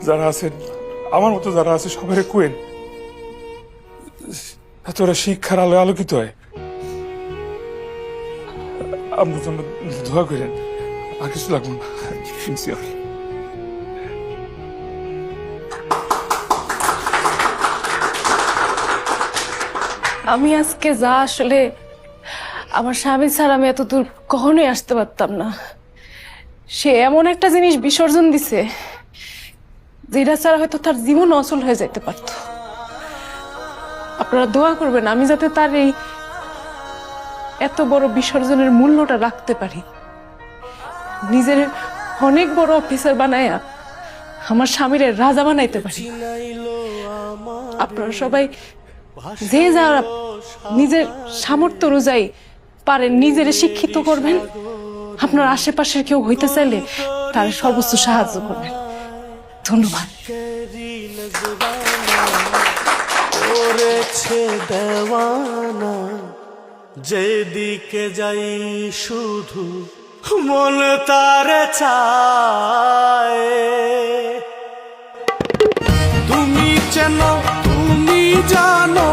যারা আছেন আমার মতো যারা আছে সবাই কুয়েন তোরা শিক্ষার আলোয় আলোকিত হয়। আমার জন্য দোয়া করেন, আর কিছু লাগবে না। আমি আজকে যা আসলে আমার স্বামী ছাড়া আমি এত দূর কখনোই আসতে পারতাম না। সে এমন একটা জিনিস বিসর্জন দিছে যেটা ছাড়া হয়তো তার জীবন অচল হয়ে যেতে পারত। আপনারা দোয়া করবেন আমি যাতে তার এই এত বড় বিসর্জনের মূল্যটা রাখতে পারি, নিজের অনেক বড় অফিসার বানায়া আমার স্বামীর রাজা বানাইতে পারি। আপনারা সবাই যে যারা নিজের সামর্থ্য অনুযায়ী পারেন নিজের শিক্ষিত করবেন, আপনার আশেপাশের কেউ হইতে চাইলে তার সর্বোচ্চ সাহায্য করবেন। ধন্যবাদ। দেওয়ানা যেদিকে যাই শুধু মন তার চায়। তুমি চেনো তুমি জানো